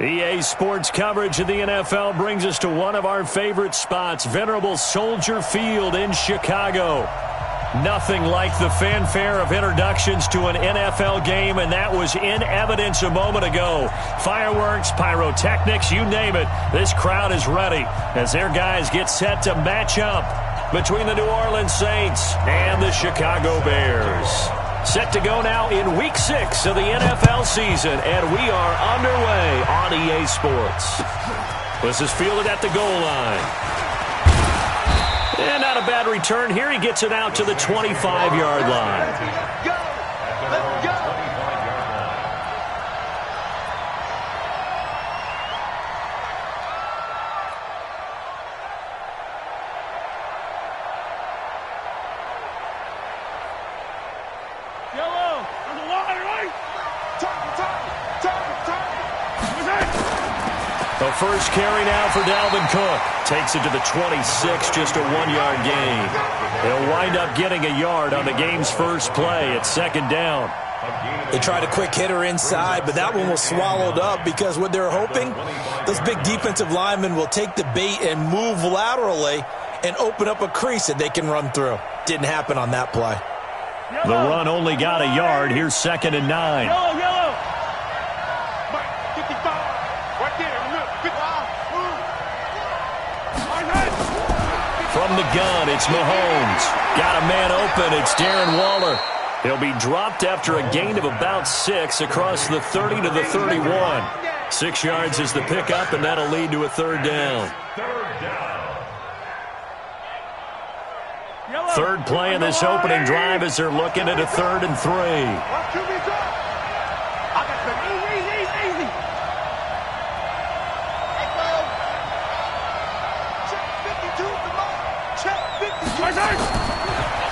EA Sports coverage of the NFL brings us to one of our favorite spots, venerable Soldier Field in Chicago. Nothing like the fanfare of introductions to an NFL game, and that was in evidence a moment ago. Fireworks, pyrotechnics, you name it. This crowd is ready as their guys get set to match up between the New Orleans Saints and the Chicago Bears. Set to go now in Week 6 of the NFL season, and we are underway on EA Sports. This is fielded at the goal line. And not a bad return here. He gets it out to the 25-yard line. Go! Let's go! The first carry now for Dalvin Cook. Takes it to the 26, just a 1-yard gain. He'll wind up getting a yard on the game's first play at second down. They tried a quick hitter inside, but that one was swallowed up because what they're hoping, those big defensive linemen will take the bait and move laterally and open up a crease that they can run through. Didn't happen on that play. The run only got a yard. Here's 2nd and 9. Yellow. 55. Right there. From the gun, it's Mahomes. Got a man open. It's Darren Waller. He'll be dropped after a gain of about 6 across the 30 to the 31. 6 yards is the pickup, and that'll lead to a third down. Third play in this opening drive as they're looking at a 3rd and 3.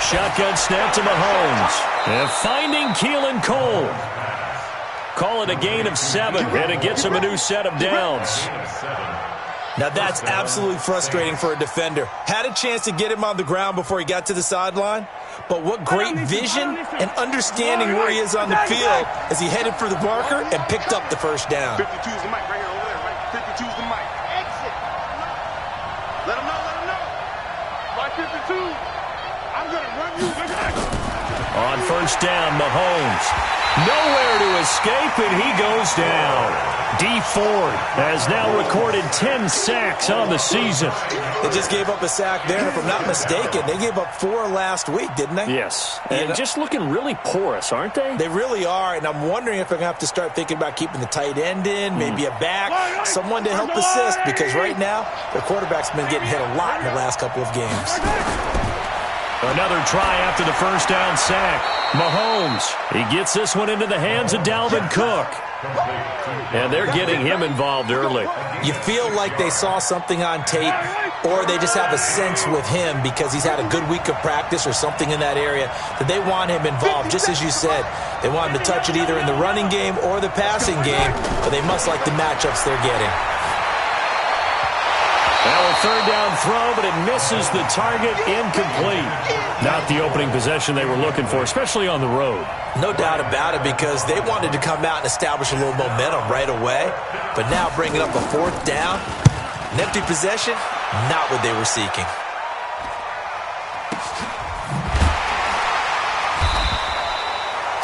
Shotgun snap to Mahomes. And finding Keelan Cole. Call it a gain of 7, and it gets him a new set of downs. Now that's absolutely frustrating for a defender. Had a chance to get him on the ground before he got to the sideline, but what great vision and understanding where he is on the field as he headed for the marker and picked up the first down. 52's the mic right here over there, right? 52's the mic. Exit. Let him know. Right 52. I'm going to run you. On first down, Mahomes. Nowhere to escape, and he goes down. D Ford has now recorded 10 sacks on the season. They just gave up a sack there, and if I'm not mistaken, they gave up 4 last week, didn't they? Yes, and just looking really porous, aren't they? They really are, and I'm wondering if I'm going to have to start thinking about keeping the tight end in, maybe a back, someone to help assist, because right now, their quarterback's been getting hit a lot in the last couple of games. Another try after the first down sack. Mahomes, he gets this one into the hands of Dalvin Cook. And they're getting him involved early. You feel like they saw something on tape, or they just have a sense with him because he's had a good week of practice or something in that area that they want him involved. Just as you said, they want him to touch it either in the running game or the passing game, but they must like the matchups they're getting. Now a third down throw, but it misses the target, incomplete. Not the opening possession they were looking for, especially on the road. No doubt about it, because they wanted to come out and establish a little momentum right away. But now bringing up a 4th down, an empty possession, not what they were seeking.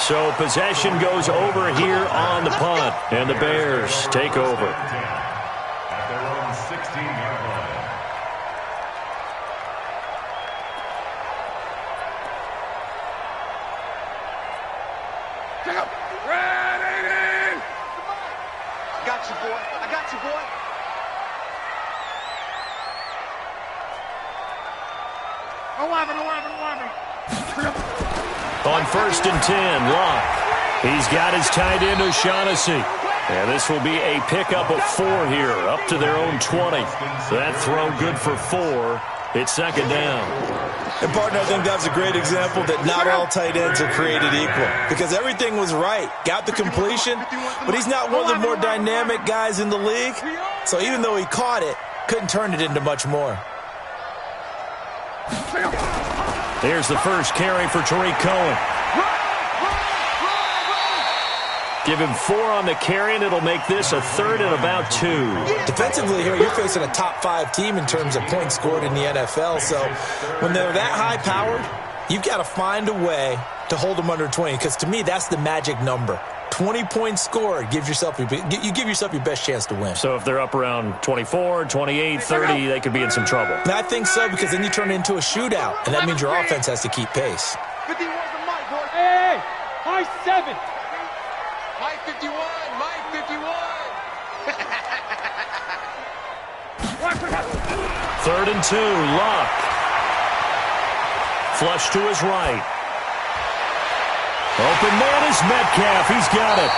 So possession goes over here on the punt, and the Bears take over. At their own 16-yard line. I got you, boy. On 1st and 10, Locke. He's got his tight end O'Shaughnessy. And this will be a pickup of 4 here, up to their own 20. That throw good for 4. It's 2nd down. And, partner, I think that's a great example that not all tight ends are created equal, because everything was right. Got the completion, but he's not one of the more dynamic guys in the league. So even though he caught it, couldn't turn it into much more. There's the first carry for Tariq Cohen. Give him 4 on the carry, and it'll make this a 3rd and about 2. Defensively here, you're facing a top-5 team in terms of points scored in the NFL. So when they're that high-powered, you've got to find a way to hold them under 20, because to me, that's the magic number. 20 points scored, you give yourself your best chance to win. So if they're up around 24, 28, 30, they could be in some trouble. And I think so, because then you turn it into a shootout, and that means your offense has to keep pace. 51's the mic, boy. Hey, high 7. Mike 51, Mike 51. 3rd and 2, Luck. Flush to his right. Open man is Metcalf. He's got it.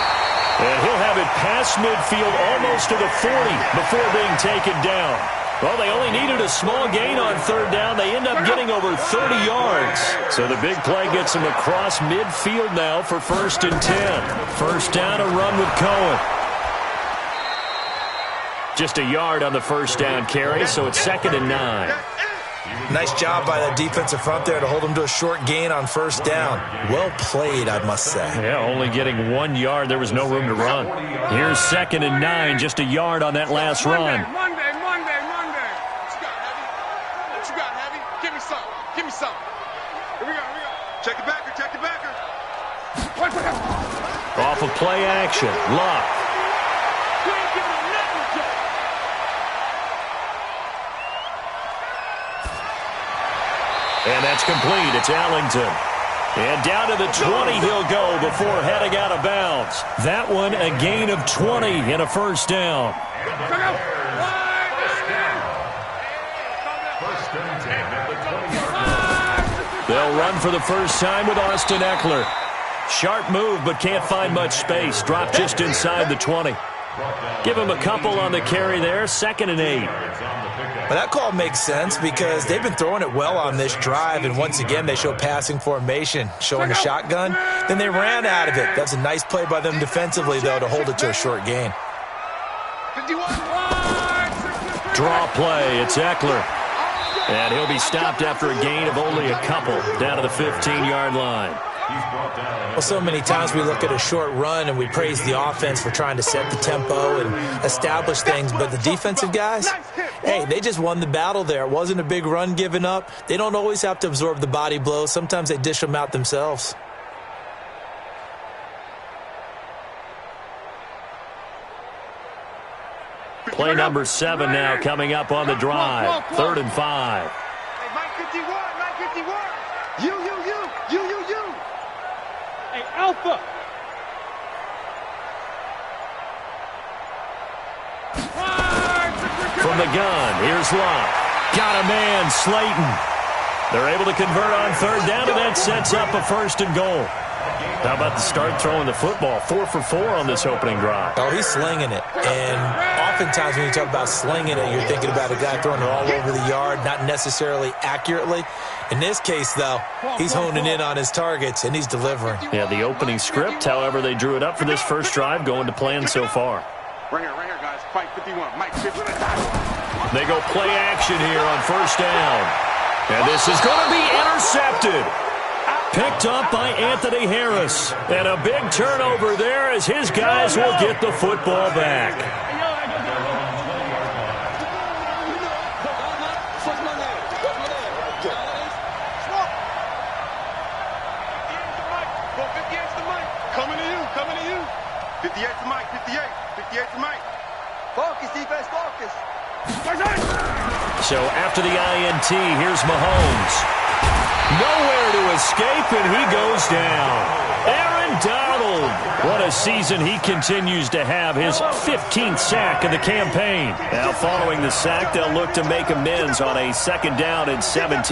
And he'll have it past midfield almost to the 40 before being taken down. Well, they only needed a small gain on 3rd down. They end up getting over 30 yards. So the big play gets them across midfield now for 1st and 10. First down, a run with Cohen. Just a yard on the first down carry, so it's 2nd and 9. Nice job by that defensive front there to hold them to a short gain on 1st down. Well played, I must say. Yeah, only getting 1 yard. There was no room to run. Here's 2nd and 9, just a yard on that last run. Monday. What you got, Heavy? Give me some. Here we go. Check it backer. Off of play action, Luck. And that's complete. It's Allington. And down to the 20 he'll go before heading out of bounds. That one a gain of 20 and a first down. They'll run for the first time with Austin Eckler. Sharp move, but can't find much space. Drop just inside the 20. Give him a couple on the carry there. 2nd and 8. But that call makes sense because they've been throwing it well on this drive, and once again they show passing formation, showing the shotgun. Then they ran out of it. That's a nice play by them defensively, though, to hold it to a short gain. Draw play. It's Eckler. And he'll be stopped after a gain of only a couple down to the 15-yard line. Well, so many times we look at a short run and we praise the offense for trying to set the tempo and establish things, but the defensive guys, hey, they just won the battle there. It wasn't a big run given up. They don't always have to absorb the body blows. Sometimes they dish them out themselves. Play number 7 now coming up on the drive. 3rd and 5. Hey, Mike 51. You. Hey, Alpha. From the gun, here's Luck. Got a man, Slayton. They're able to convert on 3rd down, and that sets up a 1st and goal. How about the start throwing the football? 4 for 4 on this opening drive. Oh, he's slinging it. And oftentimes when you talk about slinging it, you're thinking about a guy throwing it all over the yard, not necessarily accurately. In this case, though, he's honing in on his targets, and he's delivering. Yeah, the opening script, however, they drew it up for this first drive, going to plan so far. Right here, guys. Fight 51. Mike 51. They go play action here on 1st down. And this is going to be intercepted. Picked up by Anthony Harris. And a big turnover there as his guys will get the football back. Coming to you. 58's the mic. 58's the mic. Focus, defense, focus. So after the INT, here's Mahomes. Nowhere to escape, and he goes down. Aaron Donald. What a season he continues to have. His 15th sack of the campaign. Now following the sack, they'll look to make amends on a 2nd down and 17.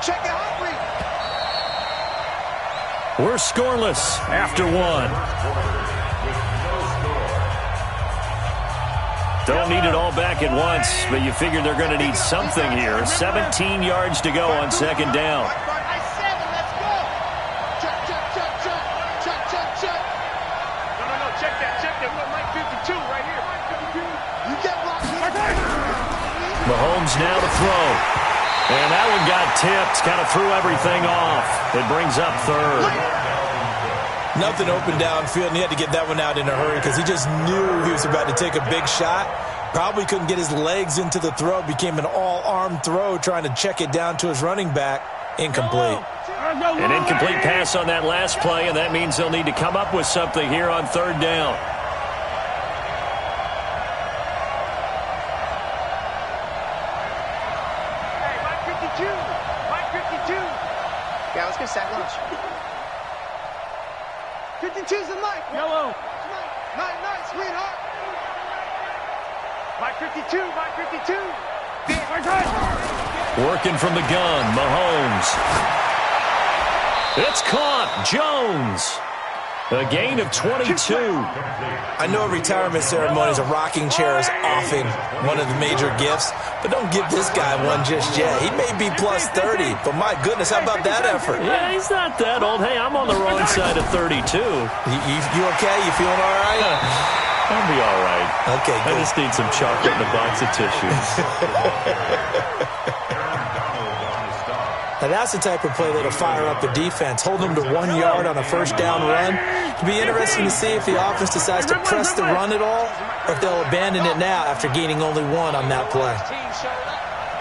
Check it out, please. We're scoreless after 1. Don't need it all back at once, but you figure they're going to need something here. 17 yards to go on 2nd down. Let's go. Check. No. Check that. What, Mike 52 right here. You get blocked. Mahomes now to throw. And that one got tipped. Kind of threw everything off. It brings up 3rd. Nothing open downfield, and he had to get that one out in a hurry because he just knew he was about to take a big shot. Probably couldn't get his legs into the throw. Became an all-arm throw trying to check it down to his running back. Incomplete. An incomplete pass on that last play, and that means they'll need to come up with something here on third down. Hey, Mike 52. Mike 52. Yeah, let's get sack lunch. 52's the Mike. Yellow. Night, sweetheart. Mike 52. Mike 52. Working from the gun, Mahomes. It's caught. Jones. A gain of 22. I know a retirement ceremony is a rocking chair is often one of the major gifts, but don't give this guy one just yet. He may be plus 30, but my goodness, how about that effort? Yeah, he's not that old. Hey, I'm on the wrong side of 32. You okay? You feeling all right? I'll be all right. Okay, I good. just need some chocolate and a box of tissues. Now that's the type of play that'll fire up the defense. Hold them to 1 yard on a first down run. It'll be interesting to see if the offense decides to press the run at all, or if they'll abandon it now after gaining only one on that play.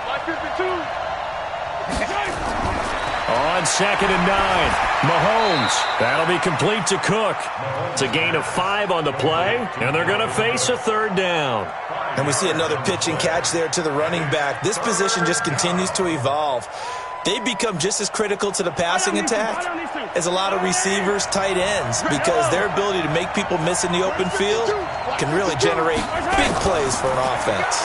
Mike 52. On 2nd and 9, Mahomes. That'll be complete to Cook. It's a gain of 5 on the play, and they're going to face a third down. And we see another pitch and catch there to the running back. This position just continues to evolve. They become just as critical to the passing attack as a lot of receivers, tight ends, because their ability to make people miss in the open field can really generate big plays for an offense.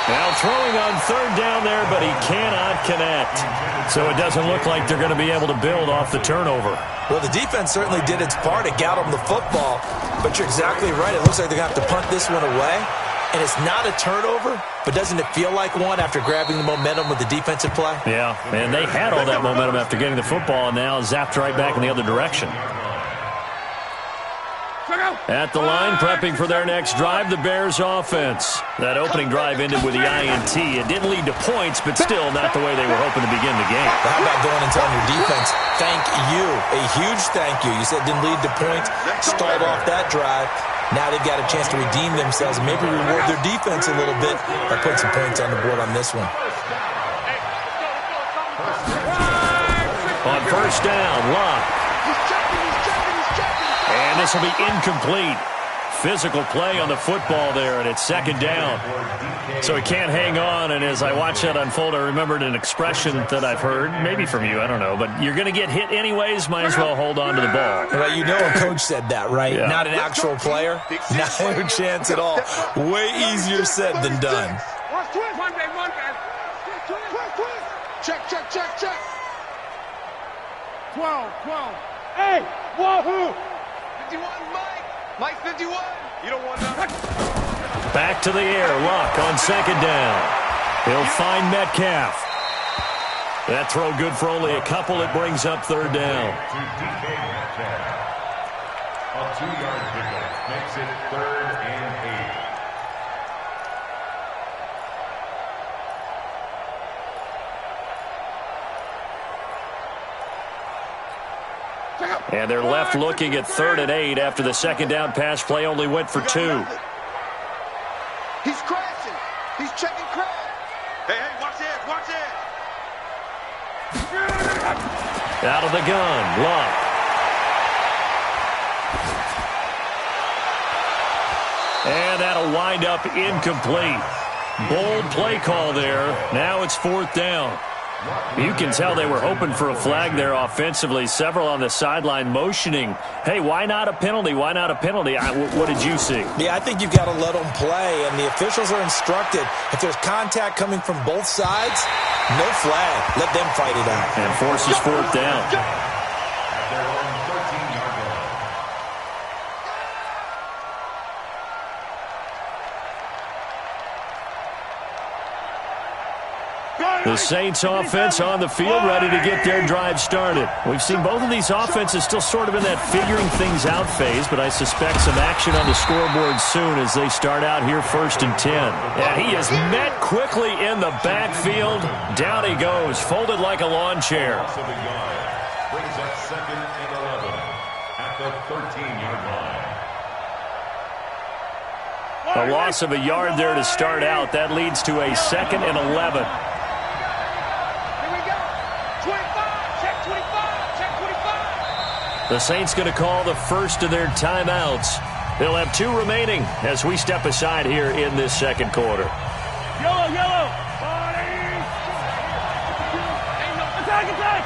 Now throwing on third down there, but he cannot connect. So it doesn't look like they're going to be able to build off the turnover. Well, the defense certainly did its part. It got them the football, but you're exactly right. It looks like they're going to have to punt this one away. And it's not a turnover, but doesn't it feel like one after grabbing the momentum with the defensive play? Yeah, and they had all that momentum after getting the football, and now zapped right back in the other direction. At the line, prepping for their next drive, the Bears offense. That opening drive ended with the INT. It didn't lead to points, but still not the way they were hoping to begin the game. Well, how about going and telling your defense, thank you, a huge thank you. You said it didn't lead to points, stalled off that drive. Now they've got a chance to redeem themselves and maybe reward their defense a little bit by putting some points on the board on this one. On first down, Locke. And this will be incomplete. Physical play on the football there, and it's 2nd down. So he can't hang on, and as I watch that unfold, I remembered an expression that I've heard, maybe from you, I don't know, but you're going to get hit anyways, might as well hold on to the ball. Well, you know a coach said that, right? Yeah. Not an actual player. Not a chance at all. Way easier said than done. Check. 12. Hey, wahoo! 51, Mike. Mike 51. You don't want nothing. Back to the air, Locke on 2nd down. He'll find Metcalf. That throw good for only a couple. It brings up 3rd down. To DK Metcalf. A 2-yard pickup makes it 3rd and 8. And they're left looking at 3rd and 8 after the 2nd down pass play only went for 2. He's crashing. He's checking crash. Hey, watch this. Out of the gun, Locke. And that'll wind up incomplete. Bold play call there. Now it's 4th down. You can tell they were hoping for a flag there offensively. Several on the sideline motioning, hey, why not a penalty? Why not a penalty? What did you see? Yeah, I think you've got to let them play, and the officials are instructed. If there's contact coming from both sides, no flag. Let them fight it out. And forces 4th down. At their own 13-yard line. The Saints offense on the field, ready to get their drive started. We've seen both of these offenses still sort of in that figuring things out phase, but I suspect some action on the scoreboard soon as they start out here 1st and 10. And he is met quickly in the backfield. Down he goes, folded like a lawn chair. Loss of a yard brings up 2nd and 11 at the 13-yard line. A loss of a yard there to start out. That leads to a 2nd and 11. Here we go. 25. Check 25. Check 25. The Saints going to call the first of their timeouts. They'll have 2 remaining as we step aside here in this second quarter. Yellow, yellow. Attack, attack.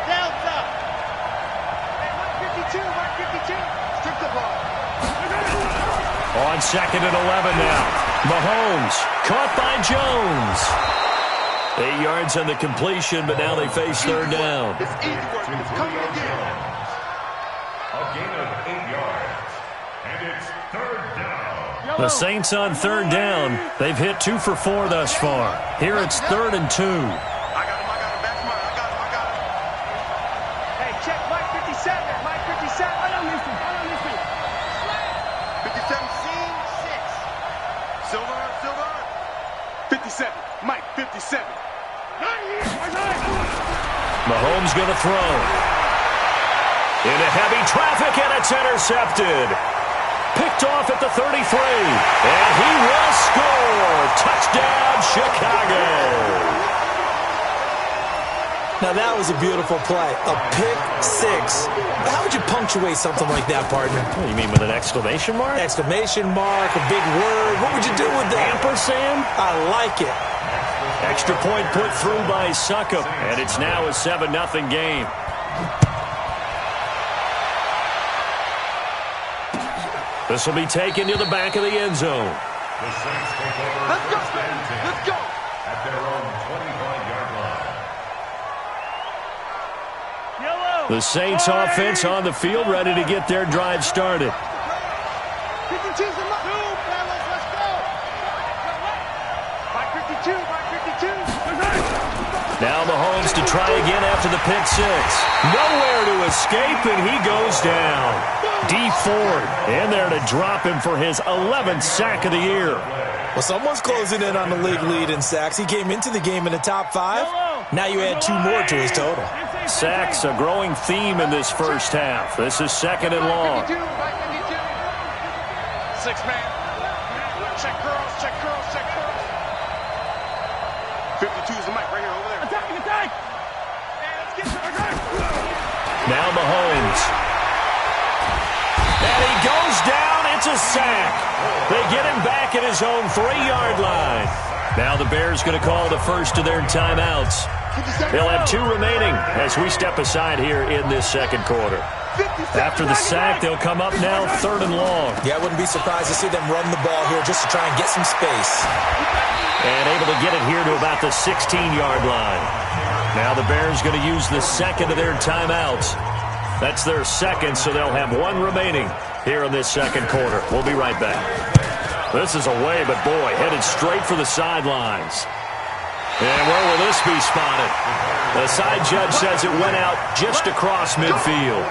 Delta. Hey, 152, 152. Strip the ball. On 2nd and 11 now. Mahomes caught by Jones. 8 yards on the completion, but now they face third down. It's easy work. It's coming again. A gain of 8 yards. And it's third down. The Saints on third down. They've hit 2 for 4 thus far. Here it's 3rd and 2. I got him. That's mine. I got him. Hey, check Mike 57. Mike 57. I don't listen. 57, scene 6. Silver. 57. Mike, 57. Mahomes going to throw. Into heavy traffic, and it's intercepted. Picked off at the 33. And he will score. Touchdown, Chicago. Now, that was a beautiful play. A pick 6. How would you punctuate something like that, partner? What do you mean, with an exclamation mark? Exclamation mark, a big word. What would you do with that? Ampersand? I like it. Extra point put through by Succop. And it's now a 7-0 game. This will be taken to the back of the end zone. The Saints take over. Let's go, first and 10 Let's go. at their own 25-yard line. The Saints offense on the field, ready to get their drive started. 52's a must. Fellas, let's go. Mike 52. Mike 52. Now Mahomes to try again after the pick 6. Nowhere to escape, and he goes down. D Ford in there to drop him for his 11th sack of the year. Well, someone's closing in on the league lead in sacks. He came into the game in the top 5. Now you add 2 more to his total. Sacks, a growing theme in this first half. This is 2nd and long. 52, Mike 52. 6 man. Check girls. 52's the mic right here over there. Attack. Hey, let's get Now Mahomes. And he goes down. It's a sack. They get him back at his own 3-yard line. Now the Bears going to call the first of their timeouts. They'll have 2 remaining as we step aside here in this second quarter. After the sack, they'll come up now 3rd and long. Yeah, I wouldn't be surprised to see them run the ball here just to try and get some space. And able to get it here to about the 16-yard line. Now the Bears going to use the second of their timeouts. That's their second, so they'll have 1 remaining here in this second quarter. We'll be right back. This is away, but boy, headed straight for the sidelines. And where will this be spotted? The side judge says it went out just across midfield.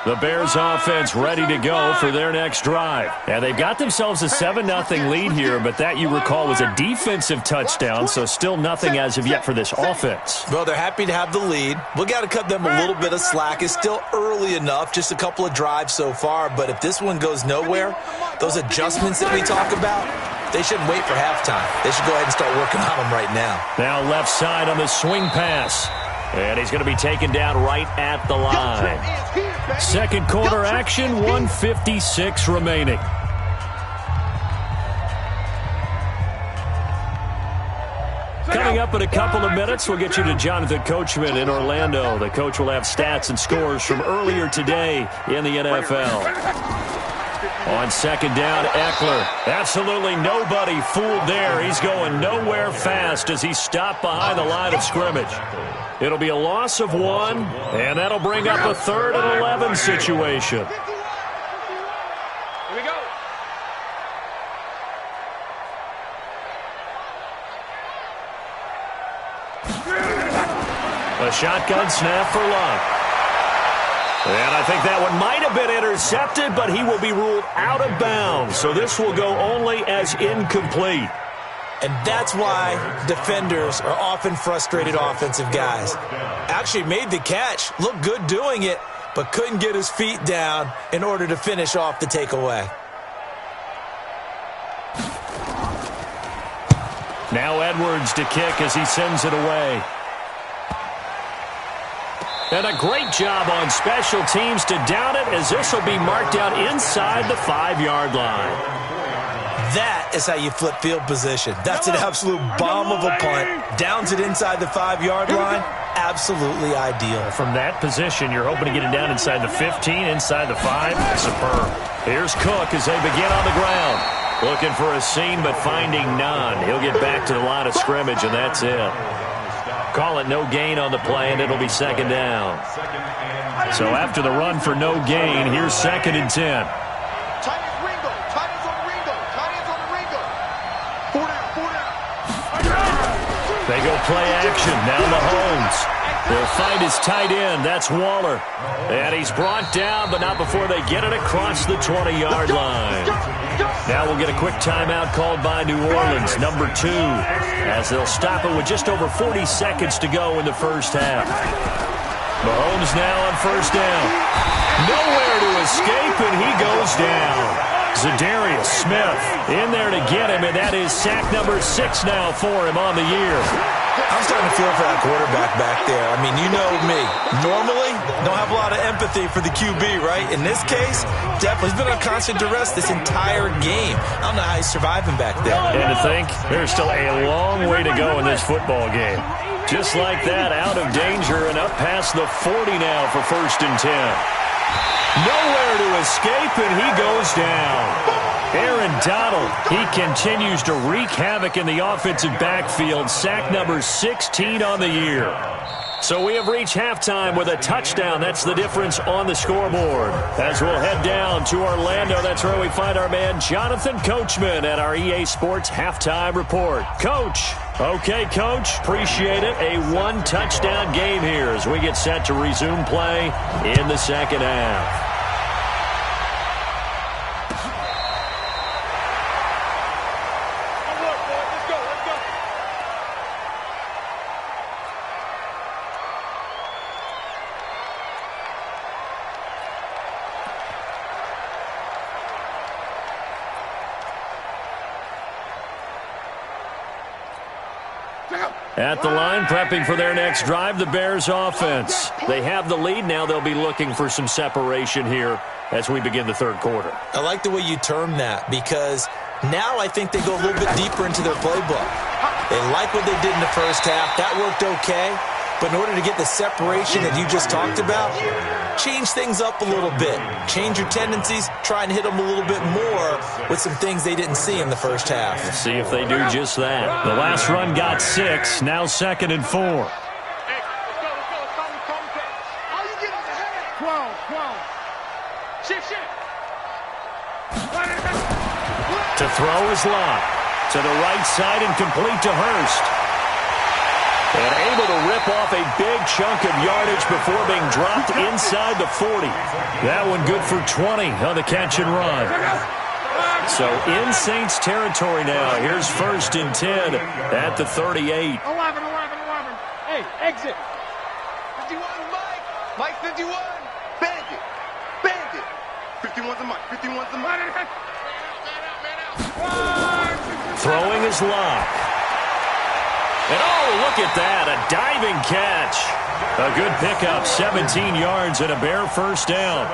The Bears offense ready to go for their next drive. And they've got themselves a 7-0 lead here, but that, you recall, was a defensive touchdown, so still nothing as of yet for this offense. Well, they're happy to have the lead. We got to cut them a little bit of slack. It's still early enough, just a couple of drives so far, but if this one goes nowhere, those adjustments that we talk about, they shouldn't wait for halftime. They should go ahead and start working on them right now. Now left side on the swing pass. And he's going to be taken down right at the line. Second quarter action, 1:56 remaining. Coming up in a couple of minutes, we'll get you to Jonathan Coachman in Orlando. The coach will have stats and scores from earlier today in the NFL. On second down, Eckler. Absolutely nobody fooled there. He's going nowhere fast as he stopped behind the line of scrimmage. It'll be a loss of 1, and that'll bring up a 3rd and 11 situation. Here we go. A shotgun snap for Luck. And I think that one might have been intercepted, but he will be ruled out of bounds. So this will go only as incomplete. And that's why defenders are often frustrated offensive guys. Actually made the catch, looked good doing it, but couldn't get his feet down in order to finish off the takeaway. Now Edwards to kick as he sends it away. And a great job on special teams to down it, as this will be marked out inside the 5-yard line. That is how you flip field position. That's an absolute bomb of a punt. Downs it inside the 5-yard line. Absolutely ideal. From that position, you're hoping to get it down inside the 15, inside the 5. Superb. Here's Cook as they begin on the ground. Looking for a seam, but finding none. He'll get back to the line of scrimmage, and that's it. Call it no gain on the play, and it'll be second down. So after the run for no gain, here's 2nd and 10. They go play action. Now Mahomes. They'll find his tight end. That's Waller. And he's brought down, but not before they get it across the 20-yard line. Now we'll get a quick timeout called by New Orleans, number 2, as they'll stop it with just over 40 seconds to go in the first half. Mahomes now on first down. Nowhere to escape, and he goes down. Zadarius Smith in there to get him, and that is sack number 6 now for him on the year. I'm starting to feel for that quarterback back there. I mean, you know me. Normally, don't have a lot of empathy for the QB, right? In this case, definitely. He's been on constant duress this entire game. I don't know how he's surviving back there. And to think, there's still a long way to go in this football game. Just like that, out of danger and up past the 40 now for 1st and 10. Nowhere to escape, and he goes down. Aaron Donald, he continues to wreak havoc in the offensive backfield. Sack number 16 on the year. So we have reached halftime with a touchdown. That's the difference on the scoreboard. As we'll head down to Orlando, that's where we find our man Jonathan Coachman at our EA Sports Halftime Report. Coach. Okay, Coach. Appreciate it. A 1-touchdown game here as we get set to resume play in the second half. At the line, prepping for their next drive, the Bears offense. They have the lead. Now they'll be looking for some separation here as we begin the third quarter. I like the way you term that, because now I think they go a little bit deeper into their playbook. They like what they did in the first half. That worked okay. But in order to get the separation that you just talked about, change things up a little bit. Change your tendencies. Try and hit them a little bit more with some things they didn't see in the first half. Let's see if they do just that. The last run got 6. Now 2nd and 4. Hey, let's go. How you getting the head? 12. Shift. To throw is Locke. To the right side and complete to Hurst. And able to rip off a big chunk of yardage before being dropped inside the 40. That one good for 20 on the catch and run. So in Saints territory now. Here's 1st and 10 at the 38. 11. Hey, exit. 51, Mike 51. Bandit. 51's a Mike. 51's a Mike. Throwing is Locke. And oh, look at that, a diving catch. A good pickup, 17 yards and a Bear first down.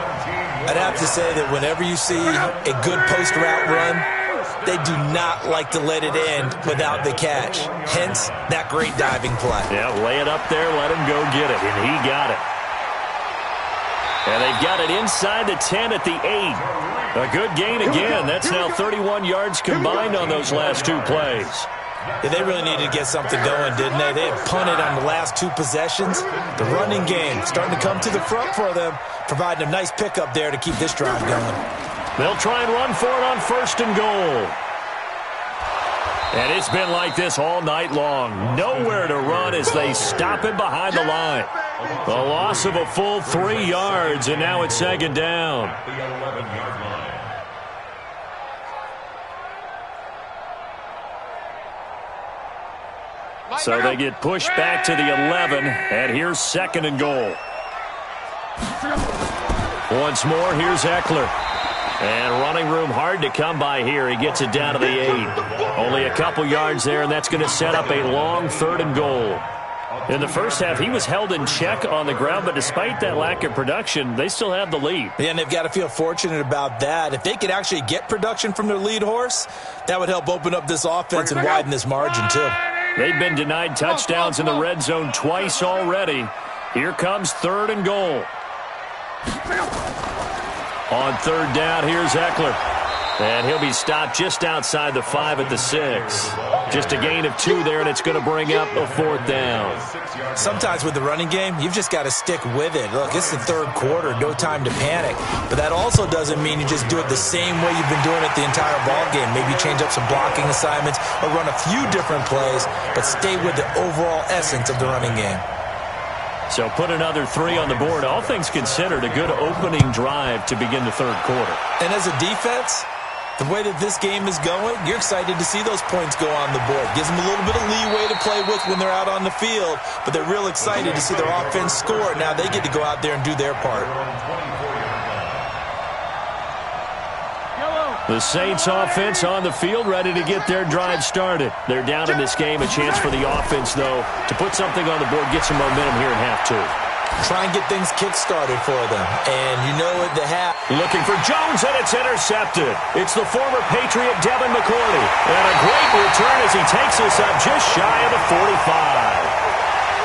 I'd have to say that whenever you see a good post route run, they do not like to let it end without the catch. Hence, that great diving play. Yeah, lay it up there, let him go get it, and he got it. And they've got it inside the 10 at the 8. A good gain again. That's now 31 yards combined on those last 2 plays. Yeah, they really needed to get something going, didn't they? They had punted on the last 2 possessions. The running game starting to come to the front for them, providing a nice pickup there to keep this drive going. They'll try and run for it on 1st and goal. And it's been like this all night long. Nowhere to run as they stop it behind the line. The loss of a full 3 yards, and now it's 2nd down. The 11-yard line. So they get pushed back to the 11, and here's 2nd and goal. Once more, here's Eckler. And running room hard to come by here. He gets it down to the 8. Only a couple yards there, and that's going to set up a long 3rd and goal. In the first half, he was held in check on the ground, but despite that lack of production, they still have the lead. Yeah, and they've got to feel fortunate about that. If they could actually get production from their lead horse, that would help open up this offense and widen this margin, too. They've been denied touchdowns in the red zone twice already. Here comes 3rd and goal. On 3rd down, here's Eckler. And he'll be stopped just outside the 5 at the 6. Just a gain of 2 there, and it's going to bring up a 4th down. Sometimes with the running game, you've just got to stick with it. Look, it's the 3rd quarter, no time to panic. But that also doesn't mean you just do it the same way you've been doing it the entire ball game. Maybe change up some blocking assignments or run a few different plays, but stay with the overall essence of the running game. So put another 3 on the board. All things considered, a good opening drive to begin the 3rd quarter. And as a defense, the way that this game is going, you're excited to see those points go on the board. Gives them a little bit of leeway to play with when they're out on the field, but they're real excited to see their offense score. Now they get to go out there and do their part. The Saints offense on the field, ready to get their drive started. They're down in this game. A chance for the offense, though, to put something on the board, get some momentum here in half 2. Try and get things kick-started for them. And you know at the half. Looking for Jones, and it's intercepted. It's the former Patriot Devin McCourty. And a great return as he takes us up just shy of the 45.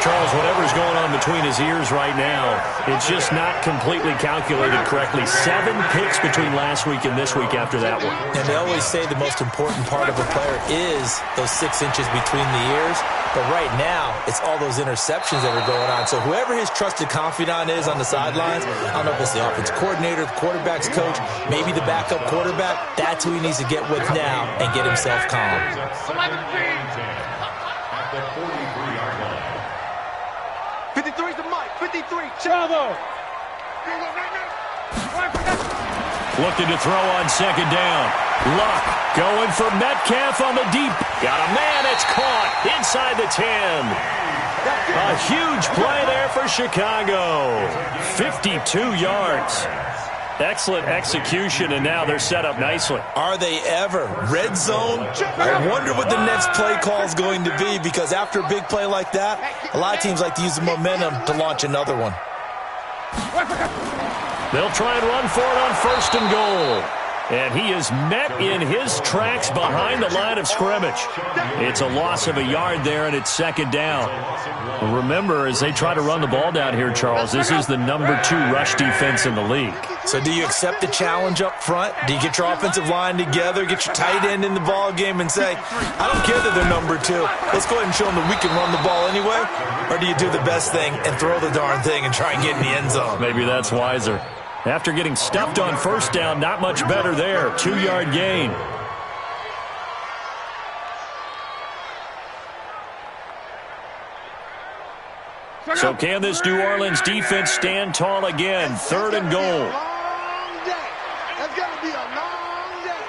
Charles, whatever's going on between his ears right now, it's just not completely calculated correctly. 7 picks between last week and this week after that one. And they always say the most important part of a player is those 6 inches between the ears. But right now, it's all those interceptions that are going on. So whoever his trusted confidant is on the sidelines, I don't know if it's the offense coordinator, the quarterback's coach, maybe the backup quarterback, that's who he needs to get with now and get himself calm. At the 43-yard line. 53's the mic. 53. Bravo. Looking to throw on 2nd down. Luck going for Metcalf on the deep. Got a man. It's caught inside the 10. A huge play there for Chicago. 52 yards. Excellent execution, and now they're set up nicely. Are they ever? Red zone? I wonder what the next play call is going to be, because after a big play like that, a lot of teams like to use the momentum to launch another one. They'll try and run for it on 1st and goal. And he is met in his tracks behind the line of scrimmage. It's a loss of a yard there, and it's 2nd down. Remember, as they try to run the ball down here, Charles, this is the number 2 rush defense in the league. So do you accept the challenge up front? Do you get your offensive line together, get your tight end in the ball game and say, I don't care that they're number 2. Let's go ahead and show them that we can run the ball anyway? Or do you do the best thing and throw the darn thing and try and get in the end zone? Maybe that's wiser. After getting stuffed on 1st down, not much better there. 2-yard gain. So can this New Orleans defense stand tall again? 3rd and goal. That's going to be a long day.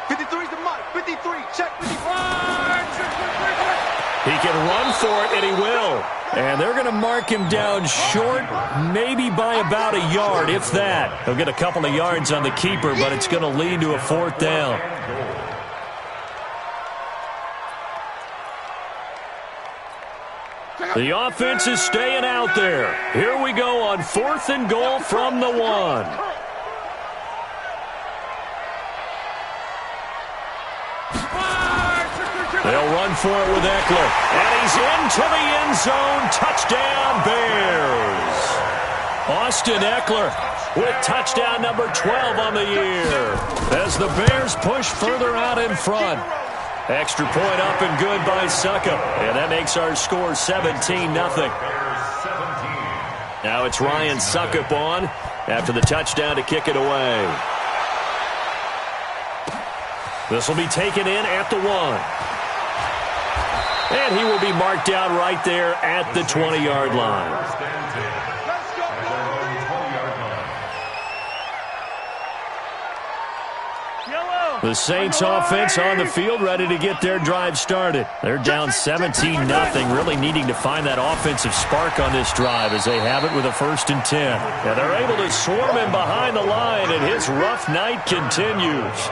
53's the mic. 53. Check 53. He can run for it, and he will. And they're going to mark him down short, maybe by about a yard, if that. He'll get a couple of yards on the keeper, but it's going to lead to a 4th down. The offense is staying out there. Here we go on 4th and goal from the 1. They'll run for it with Eckler. And he's into the end zone. Touchdown, Bears. Austin Eckler with touchdown number 12 on the year. As the Bears push further out in front. Extra point up and good by Succop. And that makes our score 17-0. Now it's Ryan Succop on after the touchdown to kick it away. This will be taken in at the 1. And he will be marked down right there at the 20-yard line. The Saints offense on the field, ready to get their drive started. They're down 17-0, really needing to find that offensive spark on this drive as they have it with a 1st and 10. And they're able to swarm him behind the line, and his rough night continues.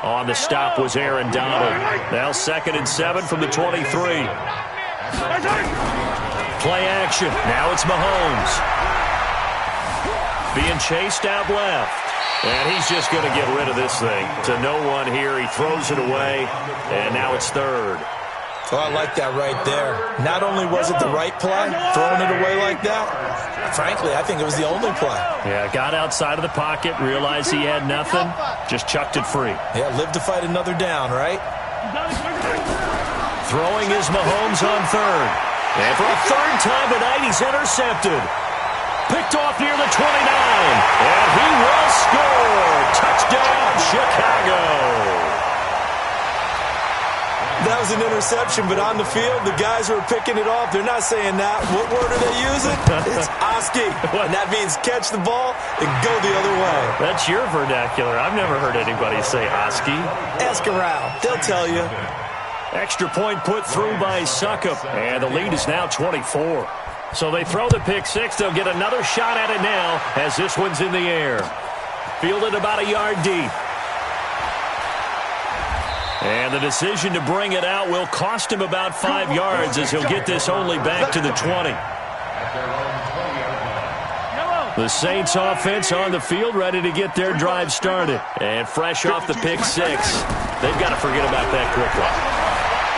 On the stop was Aaron Donald. Now 2nd and 7 from the 23. Play action. Now it's Mahomes. Being chased out left. And he's just going to get rid of this thing. To no one here. He throws it away, and now it's 3rd. Oh, I like that right there. Not only was it the right play, throwing it away like that, frankly, I think it was the only play. Yeah, got outside of the pocket, realized he had nothing, just chucked it free. Yeah, live to fight another down, right? Throwing is Mahomes on 3rd. And for a 3rd time tonight, he's intercepted. Picked off near the 29. And he will score. Touchdown, Chicago. That was an interception, but on the field, the guys who are picking it off, they're not saying that. What word are they using? It's Oski. And that means catch the ball and go the other way. That's your vernacular. I've never heard anybody say Oski. Ask around. They'll tell you. Extra point put through by Succop. And the lead is now 24. So they throw the pick 6. They'll get another shot at it now as this one's in the air. Fielded about a yard deep. And the decision to bring it out will cost him about 5 yards as he'll get this only back to the 20. The Saints offense on the field ready to get their drive started. And fresh off the pick 6. They've got to forget about that quickly.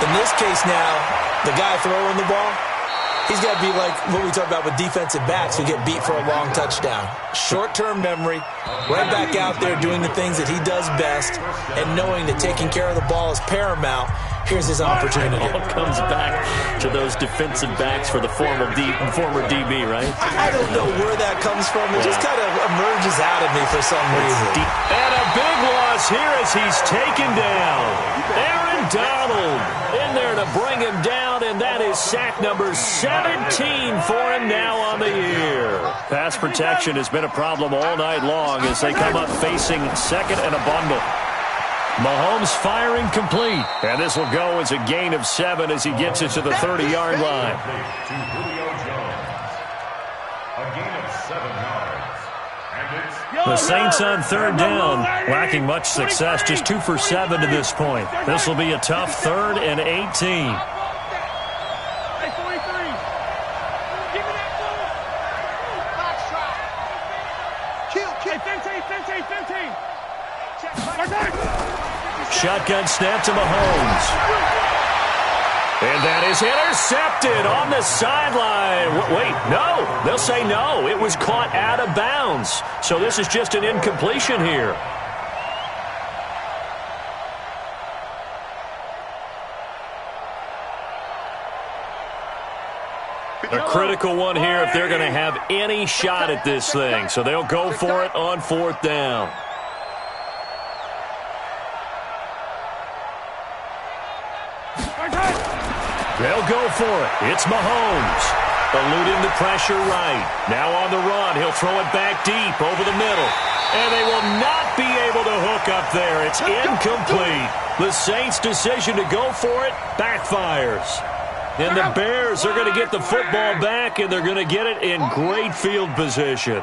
In this case now, the guy throwing the ball, he's got to be like what we talk about with defensive backs who get beat for a long touchdown. Short-term memory, right back out there doing the things that he does best, and knowing that taking care of the ball is paramount. Here's his opportunity. It all comes back to those defensive backs for the former DB, right? I don't know where that comes from. It just kind of emerges out of me for some reason. And a big loss here as he's taken down. Aaron Donald in there to bring him down, and that is sack number 17 for him now on the year. Pass protection has been a problem all night long as they come up facing 2nd and a bundle. Mahomes firing complete, and this will go as a gain of 7 as he gets it to the 30-yard line. A gain of 7 yards. The Saints on 3rd down, lacking much success, just 2 for 7 to this point. This will be a tough 3rd and 18. Shotgun snap to Mahomes. And that is intercepted on the sideline. Wait, no. They'll say no. It was caught out of bounds. So this is just an incompletion here. A critical one here if they're going to have any shot at this thing. So they'll go for it on 4th down. They'll go for it. It's Mahomes. Eluding the pressure right. Now on the run. He'll throw it back deep over the middle. And they will not be able to hook up there. It's incomplete. The Saints' decision to go for it backfires. And the Bears are going to get the football back, and they're going to get it in great field position.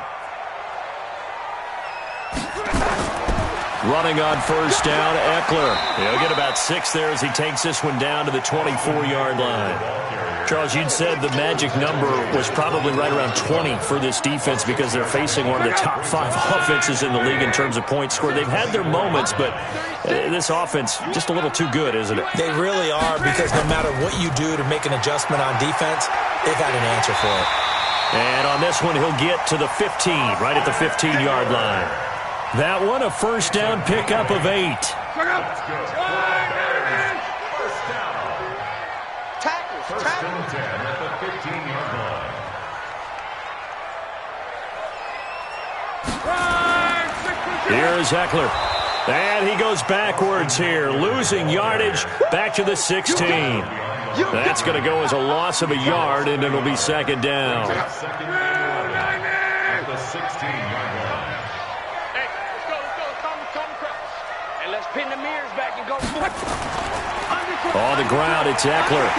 Running on 1st down, Eckler. He'll get about 6 there as he takes this one down to the 24-yard line. Charles, you'd said the magic number was probably right around 20 for this defense because they're facing one of the top 5 offenses in the league in terms of points scored. They've had their moments, but this offense just a little too good, isn't it? They really are, because no matter what you do to make an adjustment on defense, they've got an answer for it. And on this one, he'll get to the 15, right at the 15-yard line. That one, a 1st down pickup of 8. First and 10 at the 15-yard line. Here's Eckler. And he goes backwards here, losing yardage back to the 16. That's going to go as a loss of a yard, and it'll be 2nd down. At the 16-yard line. Hey, let's go. Calm the crowd. And let's pin them the mirrors back and go. On the ground, it's Eckler.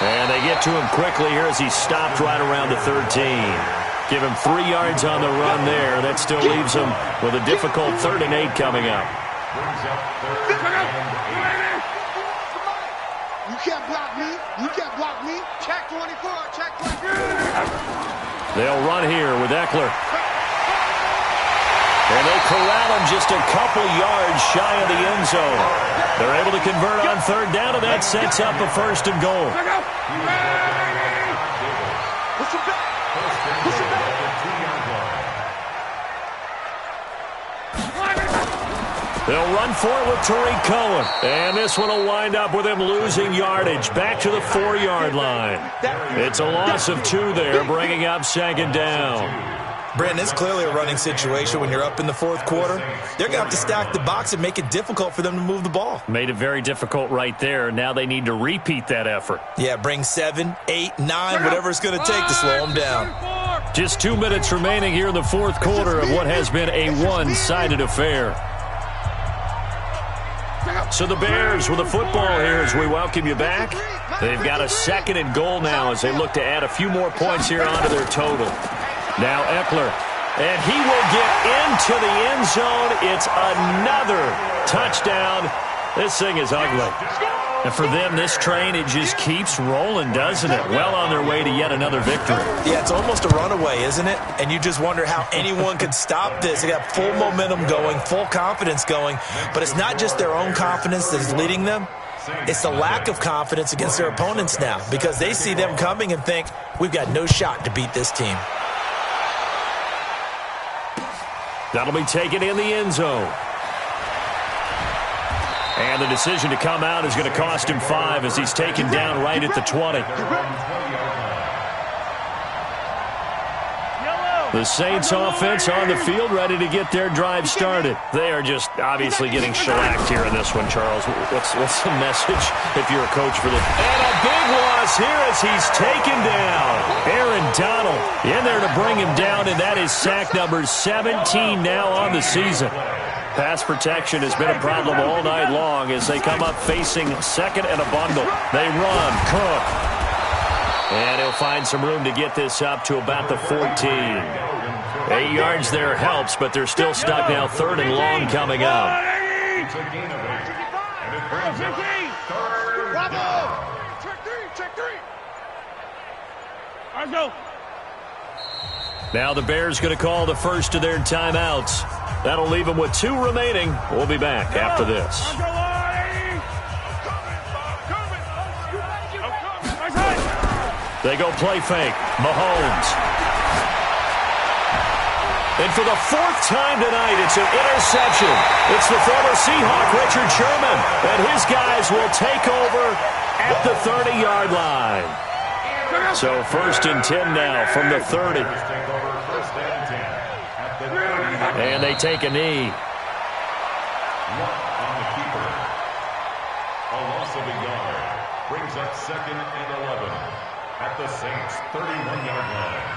And they get to him quickly here as he stopped right around the 13. Give him 3 yards on the run there. That still leaves him with a difficult 3rd and 8 coming up. You can't block me. You can't block me. Check 24. Check 24. They'll run here with Eckler. And they corral him just a couple yards shy of the end zone. They're able to convert on 3rd down, and that sets up a 1st and goal. They'll run for it with Tariq Cohen. And this one will wind up with him losing yardage back to the 4-yard line. It's a loss of 2 there, bringing up 2nd down. Brandon, it's clearly a running situation when you're up in the 4th quarter. They're going to have to stack the box and make it difficult for them to move the ball. Made it very difficult right there. Now they need to repeat that effort. Yeah, bring 7, 8, 9, whatever it's going to take to slow them down. Just 2 minutes remaining here in the 4th quarter of what has been a one-sided affair. So the Bears with the football here as we welcome you back. They've got a 2nd and goal now as they look to add a few more points here onto their total. Now Eckler, and he will get into the end zone. It's another touchdown. This thing is ugly. And for them, this train, it just keeps rolling, doesn't it? Well on their way to yet another victory. Yeah, it's almost a runaway, isn't it? And you just wonder how anyone could stop this. They got full momentum going, full confidence going. But it's not just their own confidence that's leading them. It's the lack of confidence against their opponents now because they see them coming and think, we've got no shot to beat this team. That'll be taken in the end zone. And the decision to come out is going to cost him 5 as he's taken down right at the 20. The Saints offense on the field ready to get their drive started. They are just obviously getting shellacked here in this one, Charles. What's the message if you're a coach for this? And a big loss here as he's taken down. Aaron Donald in there to bring him down, and that is sack number 17 now on the season. Pass protection has been a problem all night long as they come up facing 2nd and a bundle. They run. Cook. And he'll find some room to get this up to about the 14. 8 yards there helps, but they're still stuck now. 3rd and long coming up. Now the Bears going to call the first of their timeouts. That'll leave them with 2 remaining. We'll be back after this. They go play fake. Mahomes. And for the 4th time tonight, it's an interception. It's the former Seahawk, Richard Sherman. And his guys will take over at the 30-yard line. So 1st and 10 now from the 30. And they take a knee. On the keeper. A loss of a yard. Brings up 2nd and 11 at the Saints' 31-yard line.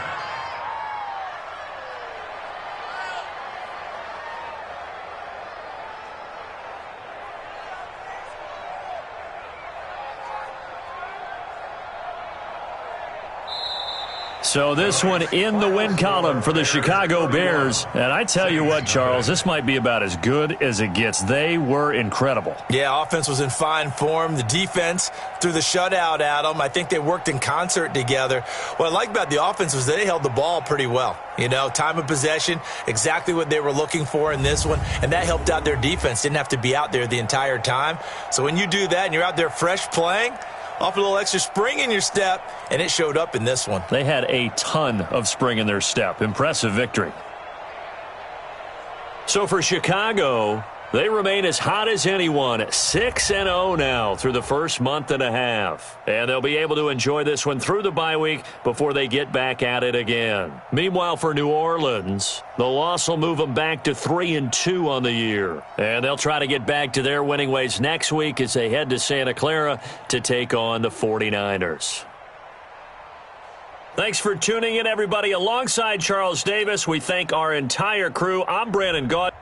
So this one in the win column for the Chicago Bears. And I tell you what, Charles, this might be about as good as it gets. They were incredible. Yeah, offense was in fine form. The defense threw the shutout at them. I think they worked in concert together. What I like about the offense was they held the ball pretty well. You know, time of possession, exactly what they were looking for in this one. And that helped out their defense. Didn't have to be out there the entire time. So when you do that and you're out there fresh playing, off a little extra spring in your step, and it showed up in this one. They had a ton of spring in their step. Impressive victory. So for Chicago, they remain as hot as anyone, 6-0 now through the first month and a half. And they'll be able to enjoy this one through the bye week before they get back at it again. Meanwhile, for New Orleans, the loss will move them back to 3-2 on the year. And they'll try to get back to their winning ways next week as they head to Santa Clara to take on the 49ers. Thanks for tuning in, everybody. Alongside Charles Davis, we thank our entire crew. I'm Brandon Gaud.